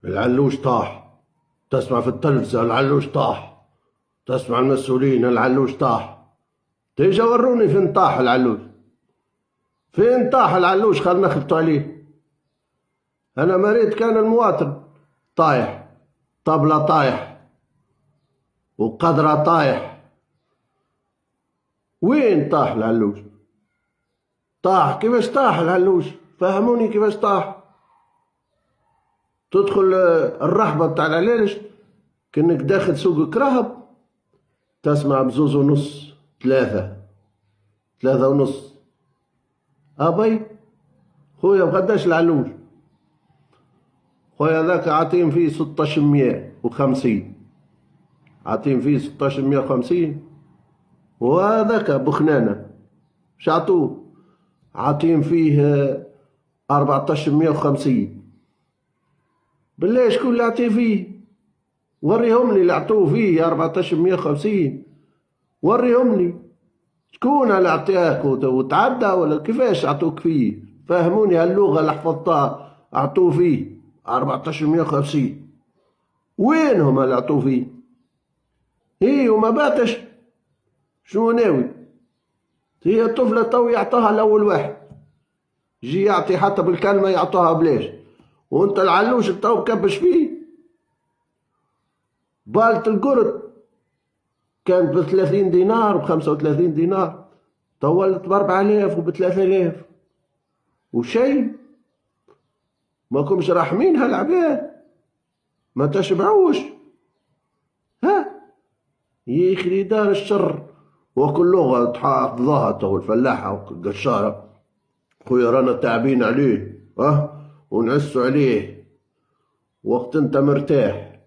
العلوش طاح. تسمع في التلفزة العلوش طاح، تسمع المسؤولين العلوش طاح. تيجي وروني فين طاح العلوش، فين طاح العلوش خلنا نخلطوا عليه. أنا مريت كان المواطن طايح، طبلة طايح وقدرة طايح. وين طاح العلوش؟ طاح كيفاش طاح العلوش؟ فهموني كيفاش طاح. تدخل الرحبة بتاع العلالش كأنك داخل سوق كراهب، تسمع بزوز ونص، ثلاثة ونص. أبي خويا بقداش العلوش؟ خويا ذاك عاطين فيه 1650، عاطين فيه 1650. وهذاك بخنانة شعطوه عاطين فيه 1450. بالله شكون اللي عطيه فيه؟ وريهم لي اللي عطوه فيه 1450. وريهم لي شكون اللي عطياك وتعدى ولا كيفاش عطوك فيه؟ فهموني هاللغة اللي حفظتها. عطوه فيه 1450. وينهم اللي عطوه فيه؟ هي وما باتش شنو ناوي؟ هي الطفلة تو يعطاها الأول واحد، يجي يعطي حتى بالكلمة يعطوها بلاش، وانت العلوش تو مكبش فيه. بالة القرد كانت ب30 دينار ب35 دينار، تو ولت ب4000 وب3000 وشي. ما كمش راحمين هالعباد، ما تشبعوش. ها يخري دار الشر. وكل لغة حافظها تو الفلاحة والقشارة. خويا رانا تعبين عليه ونعسوا عليه. وقت انت مرتاح،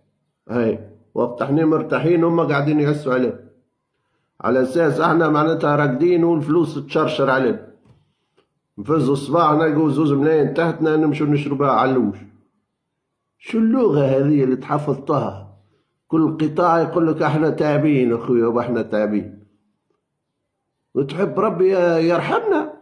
هاي وقت احنا مرتاحين هم قاعدين يعسوا عليه، على اساس احنا معناتها راقدين والفلوس تشرشر علينا. نفزوا صباعنا نلقوا زوز ملايين تحتنا نمشوا نشربها علوش. شو اللغة هذه اللي تحفظتها؟ كل قطاع يقول لك احنا تعبين اخويا واحنا تعبين. وتحب ربي يرحمنا.